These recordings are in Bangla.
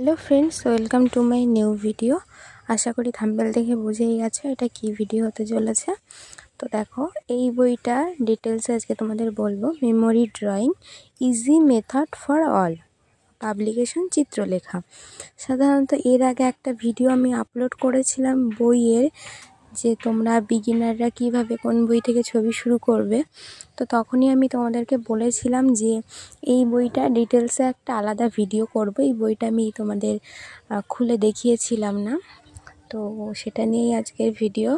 Hello friends, welcome to my new video. আশা করি থাম্বনেল দেখে বুঝেই গেছো এটা কি ভিডিও হতে চলেছে। তো দেখো, এই বইটা ডিটেলসে আজকে তোমাদের বলবো। Memory drawing, easy method for all, publication Chitralekha. সাধারণত এর আগে একটা ভিডিও আমি আপলোড করেছিলাম বইয়ের, যে তোমরা বিগিনাররা কিভাবে কোন বই থেকে ছবি শুরু করবে। তো তখনই আমি তোমাদেরকে বলেছিলাম যে এই বইটা ডিটেলসে একটা আলাদা ভিডিও করব। এই বইটা আমি তোমাদের খুলে দেখিয়েছিলাম না, তো সেটা নিয়েই আজকের ভিডিও।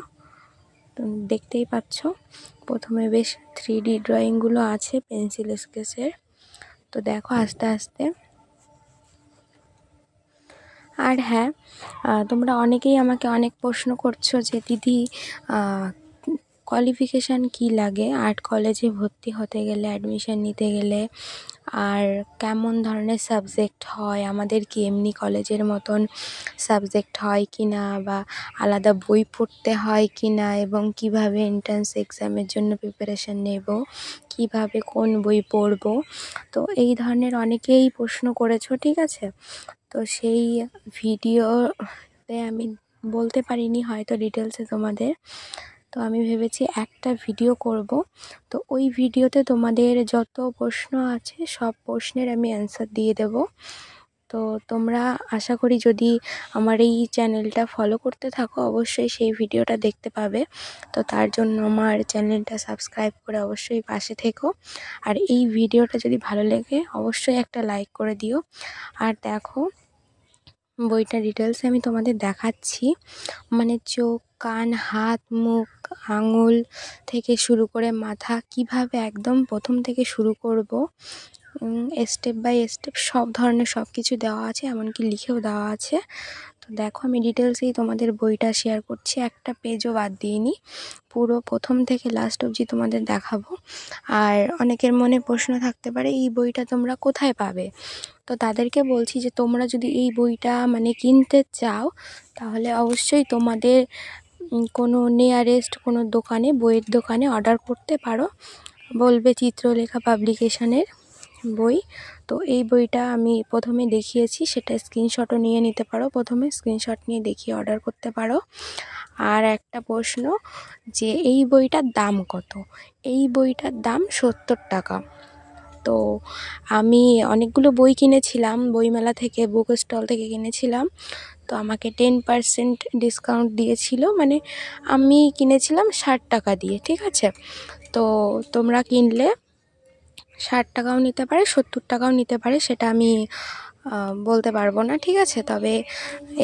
তো দেখতেই পাচ্ছ, প্রথমে বেশ 3D ড্রয়িংগুলো আছে পেন্সিল স্কেচের। তো দেখো আস্তে আস্তে। আর হ্যাঁ, তোমরা অনেকেই আমাকে অনেক প্রশ্ন করছো যে দিদি কোয়ালিফিকেশান কি লাগে আর্ট কলেজে ভর্তি হতে গেলে, অ্যাডমিশন নিতে গেলে, আর কেমন ধরনের সাবজেক্ট হয়, আমাদের কি এমনি কলেজের মতন সাবজেক্ট হয় কি না, বা আলাদা বই পড়তে হয় কি না, এবং কিভাবে এন্ট্রান্স এক্সামের জন্য প্রিপারেশান নেব, কিভাবে কোন বই পড়ব। তো এই ধরনের অনেকেই প্রশ্ন করেছো, ঠিক আছে। তো সেই ভিডিওতে আমি বলতে পারিনি হয়তো ডিটেলসে তোমাদের। তো আমি ভেবেছি একটা ভিডিও করব। তো ওই ভিডিওতে তোমাদের যত প্রশ্ন আছে সব প্রশ্নের আমি অ্যান্সার দিয়ে দেব। তো তোমরা আশা করি যদি আমার এই চ্যানেলটা ফলো করতে থাকো অবশ্যই সেই ভিডিওটা দেখতে পাবে। তো তার জন্য আমার চ্যানেলটা সাবস্ক্রাইব করে অবশ্যই পাশে থেকো। আর এই ভিডিওটা যদি ভালো লাগে অবশ্যই একটা লাইক করে দিও। আর দেখো, বইটা ডিটেলসে আমি তোমাদের দেখাচ্ছি। মানে চোখ, কান, হাত, মুখ, আঙুল থেকে শুরু করে মাথা, কিভাবে একদম প্রথম থেকে শুরু করব, স্টেপ বাই স্টেপ সব ধরনের সব কিছু দেওয়া আছে, এমনকি লিখেও দেওয়া আছে। তো দেখো, আমি ডিটেলসেই তোমাদের বইটা শেয়ার করছি, একটা পেজও বাদ দিইনি, পুরো প্রথম থেকে লাস্ট অবধি তোমাদের দেখাবো। আর অনেকের মনে প্রশ্ন থাকতে পারে এই বইটা তোমরা কোথায় পাবে। তো তাদেরকে বলছি যে তোমরা যদি এই বইটা কিনতে চাও তাহলে অবশ্যই তোমাদের কোনো নিয়ারেস্ট কোনো দোকানে, বইয়ের দোকানে অর্ডার করতে পারো। বলবে চিত্রলেখা পাবলিকেশনের বই। তো এই বইটা আমি প্রথমে দেখিয়েছি, সেটা স্ক্রিনশটও নিয়ে নিতে পারো, প্রথমে স্ক্রিনশট নিয়ে দেখিয়ে অর্ডার করতে পারো। আর একটা প্রশ্ন যে এই বইটার দাম কত। এই বইটার দাম 70 টাকা। তো আমি অনেকগুলো বই কিনেছিলাম বইমেলা থেকে, বুক স্টল থেকে কিনেছিলাম। তো আমাকে 10% ডিসকাউন্ট দিয়েছিল, আমি কিনেছিলাম 60 টাকা দিয়ে, ঠিক আছে। তো তোমরা কিনলে 60 টাকাও নিতে পারে, 70 টাকাও নিতে পারে, সেটা আমি বলতে পারবো না, ঠিক আছে। তবে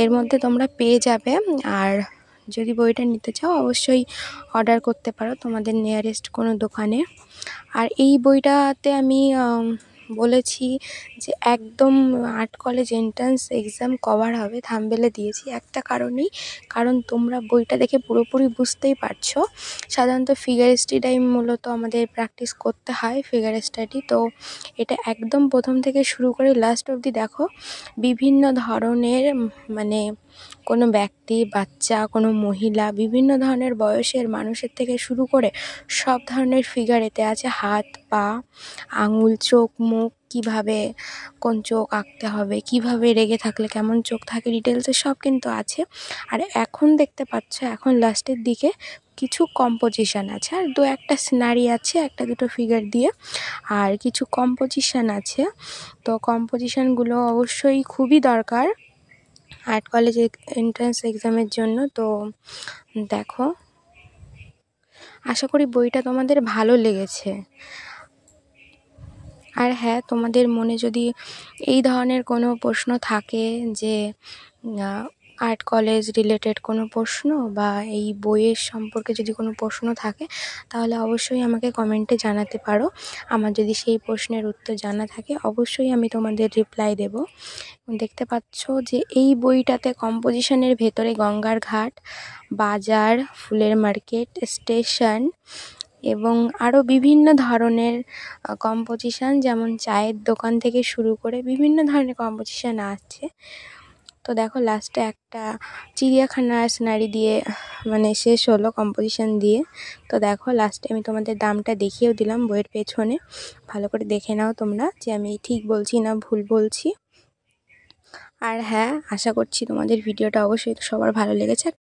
এর মধ্যে তোমরা পেয়ে যাবে। আর যদি বইটা নিতে চাও অবশ্যই অর্ডার করতে পারো তোমাদের নিয়ারেস্ট কোনো দোকানে। আর এই বইটাতে আমি বলেছি যে একদম art college entrance exam cover হবে, থাম্বনেলে দিয়েছি একটা কারণেই, কারণ তোমরা বইটা দেখে পুরোপুরি বুঝতেই পারছো। সাধারণত ফিগার স্টাডি মূলত আমাদের প্র্যাকটিস করতে হয়, ফিগার স্টাডি। তো এটা একদম প্রথম থেকে শুরু করে লাস্ট অবধি দেখো, বিভিন্ন ধরনের কোনো ব্যক্তি, বাচ্চা, কোনো মহিলা, বিভিন্ন ধরনের বয়সের মানুষের থেকে শুরু করে সব ধরনের ফিগার এতে আছে। হাত, পা, আঙুল, চোখ, মুখ, কিভাবে কোন চোখ আঁকতে হবে, কিভাবে রেগে থাকলে কেমন চোখ থাকে, ডিটেলসে সব কিন্তু আছে। আর এখন দেখতে পাচ্ছ, এখন লাস্টের দিকে কিছু কম্পোজিশান আছে, আর দু একটা সিনারি আছে একটা দুটো ফিগার দিয়ে, আর কিছু কম্পোজিশান আছে। তো কম্পোজিশানগুলো অবশ্যই খুবই দরকার আর্ট কলেজ এন্ট্রান্স এক্সামের জন্য। তো দেখো, আশা করি বইটা তোমাদের ভালো লেগেছে। আর হ্যাঁ, তোমাদের মনে যদি এই ধরনের কোনো প্রশ্ন থাকে যে আর্ট কলেজ রিলেটেড কোনো প্রশ্ন, বা এই বইয়ের সম্পর্কে যদি কোনো প্রশ্ন থাকে তাহলে অবশ্যই আমাকে কমেন্টে জানাতে পারো। আমার যদি সেই প্রশ্নের উত্তর জানা থাকে অবশ্যই আমি তোমাদের রিপ্লাই দেব। দেখতে পাচ্ছ যে এই বইটাতে কম্পোজিশনের ভেতরে গঙ্গার ঘাট, বাজার, ফুলের মার্কেট, স্টেশন এবং আরও বিভিন্ন ধরনের কম্পোজিশান, যেমন চায়ের দোকান থেকে শুরু করে বিভিন্ন ধরনের কম্পোজিশান আছে। তো দেখো, লাস্টে একটা চিড়িয়াখানার সিনারি দিয়ে শেষ হলো কম্পোজিশান দিয়ে। তো দেখো, লাস্টে আমি তোমাদের দামটা দেখিয়েও দিলাম বইয়ের পেছনে, ভালো করে দেখে নাও তোমরা যে আমি ঠিক বলছি না ভুল বলছি। আর হ্যাঁ, আশা করছি তোমাদের ভিডিওটা অবশ্যই সবার ভালো লেগেছে।